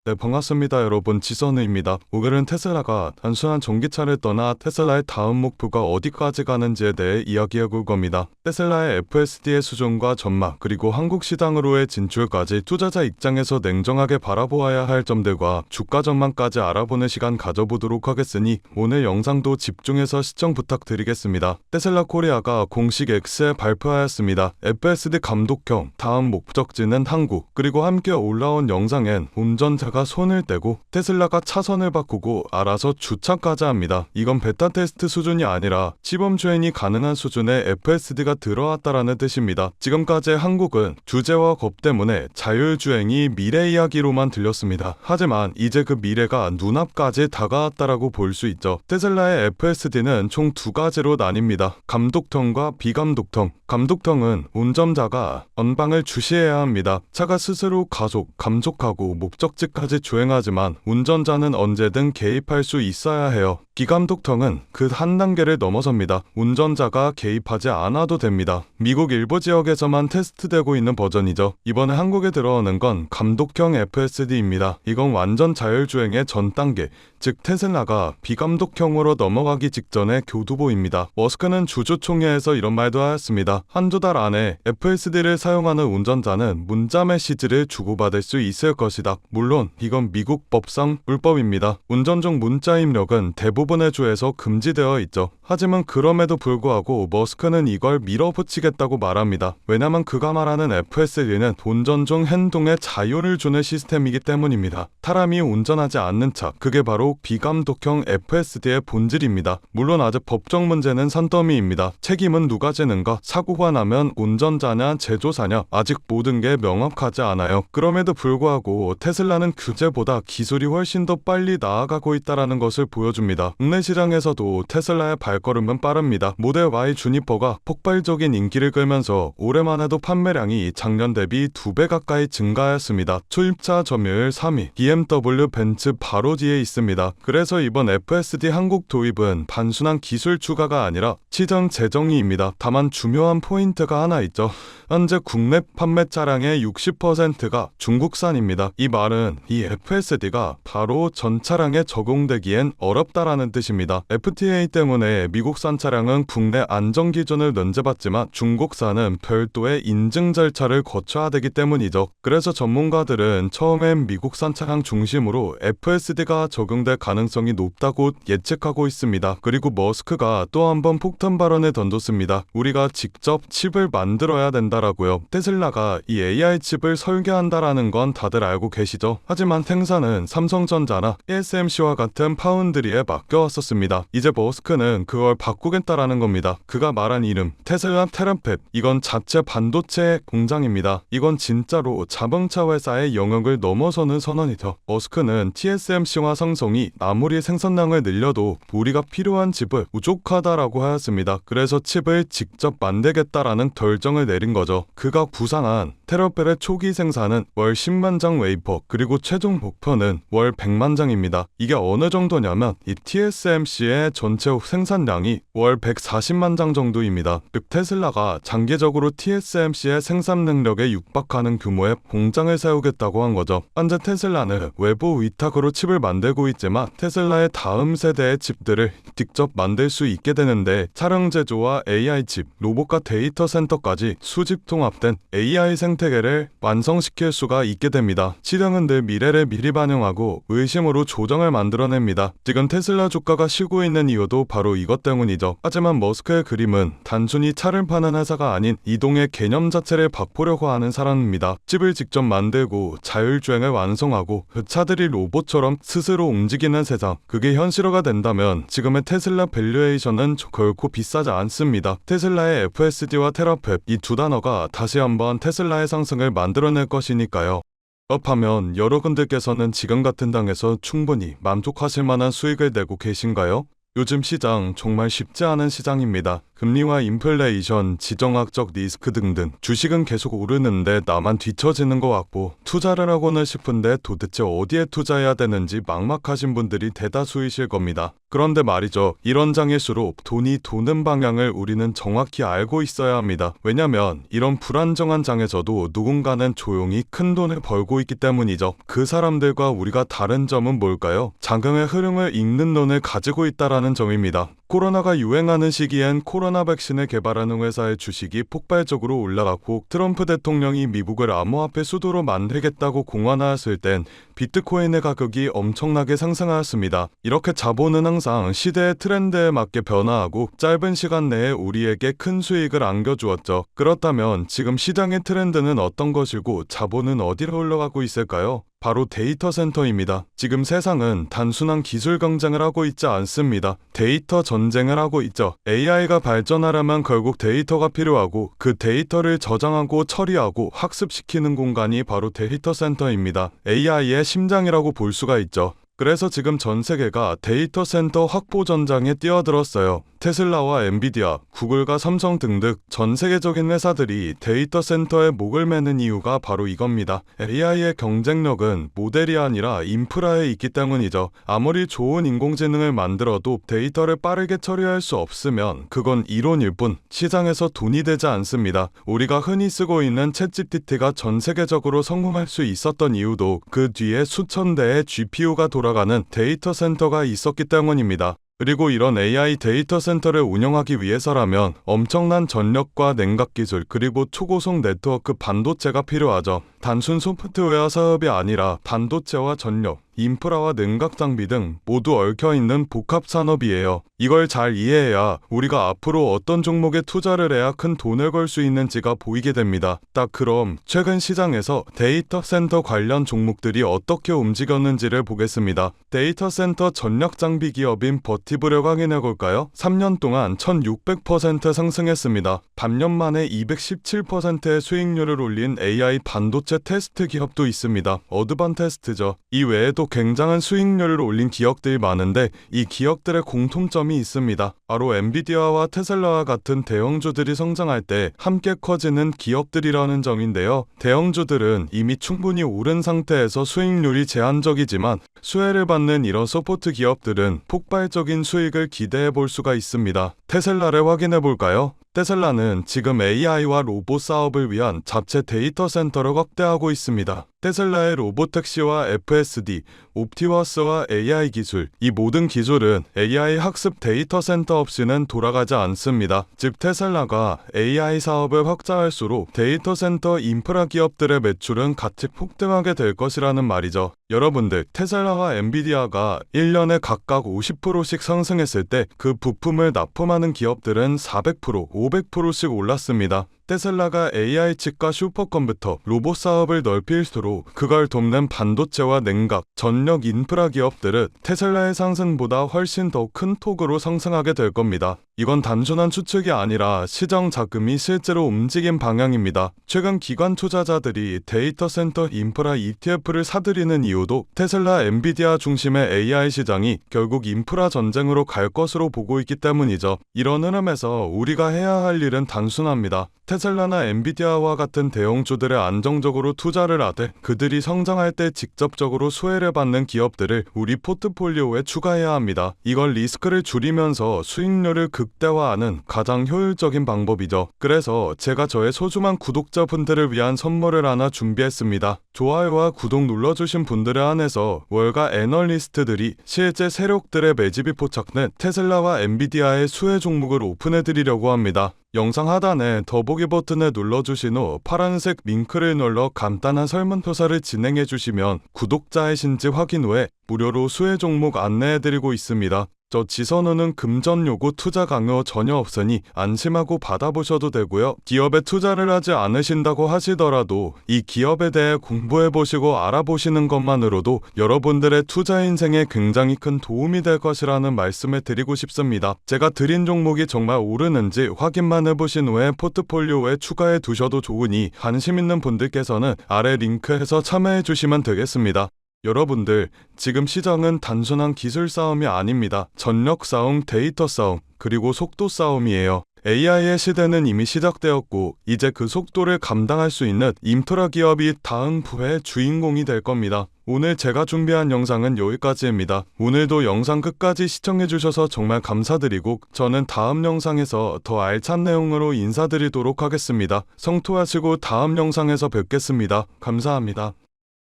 네, 반갑습니다 여러분, 지선우입니다. 오늘은 테슬라가 단순한 전기차를 떠나 테슬라의 다음 목표가 어디까지 가는지에 대해 이야기해 볼 겁니다. 테슬라의 FSD의 수준과 전망, 그리고 한국 시장으로의 진출까지 투자자 입장에서 냉정하게 바라보아야 할 점들과 주가 전망까지 알아보는 시간 가져보도록 하겠으니 오늘 영상도 집중해서 시청 부탁드리겠습니다. 테슬라 코리아가 공식 X에 발표하였습니다. FSD 감독형, 다음 목적지는 한국, 그리고 함께 올라온 영상엔 운전자가 손을 떼고 테슬라가 차선을 바꾸고 알아서 주차까지 합니다. 이건 베타 테스트 수준이 아니라 시범 주행이 가능한 수준의 FSD가 들어왔다라는 뜻입니다. 지금까지 한국은 규제와 겁 때문에 자율주행이 미래 이야기로만 들렸습니다. 하지만 이제 그 미래가 눈앞까지 다가왔다라고 볼 수 있죠. 테슬라의 FSD는 총 두 가지로 나뉩니다. 감독형과 비감독형. 감독형은 운전자가 전방을 주시해야 합니다. 차가 스스로 가속, 감속하고 목적지까지 주행하지만 운전자는 언제든 개입할 수 있어야 해요. 비감독형은 그 한 단계를 넘어섭니다. 운전자가 개입하지 않아도 됩니다. 미국 일부 지역에서만 테스트되고 있는 버전이죠. 이번에 한국에 들어오는 건 감독형 FSD입니다. 이건 완전 자율주행의 전 단계, 즉 테슬라가 비감독형으로 넘어가기 직전의 교두보입니다. 머스크는 주주총회에서 이런 말도 하였습니다. 한두 달 안에 FSD를 사용하는 운전자는 문자 메시지를 주고받을 수 있을 것이다. 물론 이건 미국 법상 불법입니다. 운전 중 문자 입력은 대부분의 주에서 금지되어 있죠. 하지만 그럼에도 불구하고 머스크는 이걸 밀어붙이겠다고 말합니다. 왜냐면 그가 말하는 FSD는 운전 중 행동에 자유를 주는 시스템이기 때문입니다. 사람이 운전하지 않는 차, 그게 바로 비감독형 FSD의 본질입니다. 물론 아직 법적 문제는 산더미입니다. 책임은 누가 지는가? 사고가 나면 운전자냐 제조사냐? 아직 모든 게 명확하지 않아요. 그럼에도 불구하고 테슬라는 규제보다 기술이 훨씬 더 빨리 나아가고 있다는 것을 보여줍니다. 국내 시장에서도 테슬라의 발걸음은 빠릅니다. 모델 Y 주니퍼가 폭발적인 인기를 끌면서 올해만 해도 판매량이 작년 대비 2배 가까이 증가하였습니다. 수입차 점유율 3위, BMW, 벤츠 바로 뒤에 있습니다. 그래서 이번 FSD 한국 도입은 단순한 기술 추가가 아니라 시장 재정의입니다. 다만 중요한 포인트가 하나 있죠. 현재 국내 판매 차량의 60%가 중국산입니다. 이 말은 이 FSD가 바로 전 차량에 적용되기엔 어렵다라는 뜻입니다. FTA 때문에 미국산 차량은 국내 안전 기준을 면제받지만 중국산은 별도의 인증 절차를 거쳐야 되기 때문이죠. 그래서 전문가들은 처음엔 미국산 차량 중심으로 FSD가 적용될 가능성이 높다고 예측하고 있습니다. 그리고 머스크가 또 한 번 폭탄 발언을 던졌습니다. 우리가 직접 칩을 만들어야 된다라고요. 테슬라가 이 AI 칩을 설계한다라는 건 다들 알고 계시죠? 하지만 생산은 삼성전자나 TSMC와 같은 파운드리에 맡겨왔었습니다. 이제 머스크는 그걸 바꾸겠다라는 겁니다. 그가 말한 이름 테슬라 테라팹, 이건 자체 반도체 공장입니다. 이건 진짜로 자동차 회사의 영역을 넘어서는 선언이죠. 머스크는 TSMC와 삼성이 아무리 생산량을 늘려도 우리가 필요한 칩을 부족하다라고 하였습니다. 그래서 칩을 직접 만들겠다라는 결정을 내린 거죠. 그가 구상한 테라팹의 초기 생산은 월 10만 장 웨이퍼, 그리고 최종 목표는 월 100만 장입니다. 이게 어느 정도냐면 이 TSMC의 전체 생산량이 월 140만 장 정도입니다. 즉 테슬라가 장기적으로 TSMC의 생산 능력에 육박하는 규모의 공장을 세우겠다고 한 거죠. 현재 테슬라는 외부 위탁으로 칩을 만들고 있지만 테슬라의 다음 세대의 칩들을 직접 만들 수 있게 되는데 차량 제조와 AI 칩, 로봇과 데이터 센터까지 수직 통합된 AI 생태계를 완성시킬 수가 있게 됩니다. 시장은 늘 미래를 미리 반영하고 의심으로 조정을 만들어냅니다. 지금 테슬라 주가가 쉬고 있는 이유도 바로 이것 때문이죠. 하지만 머스크의 그림은 단순히 차를 파는 회사가 아닌 이동의 개념 자체를 바꾸려고 하는 사람입니다. 칩을 직접 만들고 자율주행을 완성하고 그 차들이 로봇처럼 스스로 움직이는 세상, 그게 현실화가 된다면 지금의 테슬라 밸류에이션은 결코 비싸지 않습니다. 테슬라의 FSD와 테라팹, 이 두 단어가 다시 한번 테슬라의 상승을 만들어낼 것이니까요. 그렇다면 여러분들께서는 지금 같은 당에서 충분히 만족하실 만한 수익을 내고 계신가요? 요즘 시장 정말 쉽지 않은 시장입니다. 금리와 인플레이션, 지정학적 리스크 등등 주식은 계속 오르는데 나만 뒤처지는 것 같고 투자를 하고는 싶은데 도대체 어디에 투자해야 되는지 막막하신 분들이 대다수이실 겁니다. 그런데 말이죠. 이런 장일수록 돈이 도는 방향을 우리는 정확히 알고 있어야 합니다. 왜냐면 이런 불안정한 장에서도 누군가는 조용히 큰 돈을 벌고 있기 때문이죠. 그 사람들과 우리가 다른 점은 뭘까요? 자금의 흐름을 읽는 눈을 가지고 있다라는 점입니다. 코로나가 유행하는 시기엔 코로나 백신을 개발하는 회사의 주식이 폭발적으로 올라갔고 트럼프 대통령이 미국을 암호화폐 수도로 만들겠다고 공언하였을 땐 비트코인의 가격이 엄청나게 상승하였습니다. 이렇게 자본은 항상 시대의 트렌드에 맞게 변화하고 짧은 시간 내에 우리에게 큰 수익을 안겨주었죠. 그렇다면 지금 시장의 트렌드는 어떤 것이고 자본은 어디로 흘러가고 있을까요? 바로 데이터 센터입니다. 지금 세상은 단순한 기술 경쟁을 하고 있지 않습니다. 데이터 전쟁을 하고 있죠. AI가 발전하려면 결국 데이터가 필요하고 그 데이터를 저장하고 처리하고 학습시키는 공간이 바로 데이터 센터입니다. AI의 심장이라고 볼 수가 있죠. 그래서 지금 전 세계가 데이터 센터 확보 전장에 뛰어들었어요. 테슬라와 엔비디아, 구글과 삼성 등등 전 세계적인 회사들이 데이터 센터에 목을 매는 이유가 바로 이겁니다. AI의 경쟁력은 모델이 아니라 인프라에 있기 때문이죠. 아무리 좋은 인공지능을 만들어도 데이터를 빠르게 처리할 수 없으면 그건 이론일 뿐 시장에서 돈이 되지 않습니다. 우리가 흔히 쓰고 있는 챗GPT가 전 세계적으로 성공할 수 있었던 이유도 그 뒤에 수천 대의 GPU가 돌아가는 데이터 센터가 있었기 때문입니다. 그리고 이런 AI 데이터 센터를 운영하기 위해서라면 엄청난 전력과 냉각 기술 그리고 초고속 네트워크 반도체가 필요하죠. 단순 소프트웨어 사업이 아니라 반도체와 전력, 인프라와 냉각 장비 등 모두 얽혀있는 복합 산업이에요. 이걸 잘 이해해야 우리가 앞으로 어떤 종목에 투자를 해야 큰 돈을 벌 수 있는지가 보이게 됩니다. 딱 그럼 최근 시장에서 데이터 센터 관련 종목들이 어떻게 움직였는지를 보겠습니다. 데이터 센터 전력 장비 기업인 버티브를 확인해 볼까요? 3년 동안 1600% 상승했습니다. 반년 만에 217%의 수익률을 올린 AI 반도체 테스트 기업도 있습니다. 어드반테스트죠. 이 외에도 굉장한 수익률을 올린 기업들이 많은데 이 기업들의 공통점이 있습니다. 바로 엔비디아와 테슬라와 같은 대형주들이 성장할 때 함께 커지는 기업들이라는 점인데요. 대형주들은 이미 충분히 오른 상태에서 수익률이 제한적이지만 수혜를 받는 이런 서포트 기업들은 폭발적인 수익을 기대해 볼 수가 있습니다. 테슬라를 확인해 볼까요? 테슬라는 지금 AI와 로봇 사업을 위한 자체 데이터 센터를 확대하고 있습니다. 테슬라의 로보택시와 FSD, 옵티머스와 AI 기술, 이 모든 기술은 AI 학습 데이터 센터 없이는 돌아가지 않습니다. 즉 테슬라가 AI 사업을 확장할수록 데이터 센터 인프라 기업들의 매출은 같이 폭등하게 될 것이라는 말이죠. 여러분들, 테슬라와 엔비디아가 1년에 각각 50%씩 상승했을 때 그 부품을 납품하는 기업들은 400%, 500%씩 올랐습니다. 테슬라가 AI 칩과 슈퍼컴퓨터, 로봇 사업을 넓힐수록 그걸 돕는 반도체와 냉각, 전력 인프라 기업들은 테슬라의 상승보다 훨씬 더 큰 폭으로 상승하게 될 겁니다. 이건 단순한 추측이 아니라 시장 자금이 실제로 움직인 방향입니다. 최근 기관 투자자들이 데이터 센터 인프라 ETF를 사들이는 이유도 테슬라, 엔비디아 중심의 AI 시장이 결국 인프라 전쟁으로 갈 것으로 보고 있기 때문이죠. 이런 흐름에서 우리가 해야 할 일은 단순합니다. 테슬라나 엔비디아와 같은 대형주들에 안정적으로 투자를 하되 그들이 성장할 때 직접적으로 수혜를 받는 기업들을 우리 포트폴리오에 추가해야 합니다. 이걸 리스크를 줄이면서 수익률을 극대화하는 가장 효율적인 방법이죠. 그래서 제가 저의 소중한 구독자분들을 위한 선물을 하나 준비했습니다. 좋아요와 구독 눌러주신 분들에 한해서 월가 애널리스트들이 실제 세력들의 매집이 포착된 테슬라와 엔비디아의 수혜 종목을 오픈해드리려고 합니다. 영상 하단에 더보기 버튼을 눌러주신 후 파란색 링크를 눌러 간단한 설문조사를 진행해주시면 구독자이신지 확인 후에 무료로 수혜 종목 안내해드리고 있습니다. 저 지선우는 금전 요구 투자 강요 전혀 없으니 안심하고 받아보셔도 되고요. 기업에 투자를 하지 않으신다고 하시더라도 이 기업에 대해 공부해보시고 알아보시는 것만으로도 여러분들의 투자 인생에 굉장히 큰 도움이 될 것이라는 말씀을 드리고 싶습니다. 제가 드린 종목이 정말 오르는지 확인만 해보신 후에 포트폴리오에 추가해 두셔도 좋으니 관심 있는 분들께서는 아래 링크에서 참여해 주시면 되겠습니다. 여러분들, 지금 시장은 단순한 기술 싸움이 아닙니다. 전력 싸움, 데이터 싸움, 그리고 속도 싸움이에요. AI의 시대는 이미 시작되었고, 이제 그 속도를 감당할 수 있는 인프라 기업이 다음 부의 주인공이 될 겁니다. 오늘 제가 준비한 영상은 여기까지입니다. 오늘도 영상 끝까지 시청해주셔서 정말 감사드리고, 저는 다음 영상에서 더 알찬 내용으로 인사드리도록 하겠습니다. 성토하시고 다음 영상에서 뵙겠습니다. 감사합니다.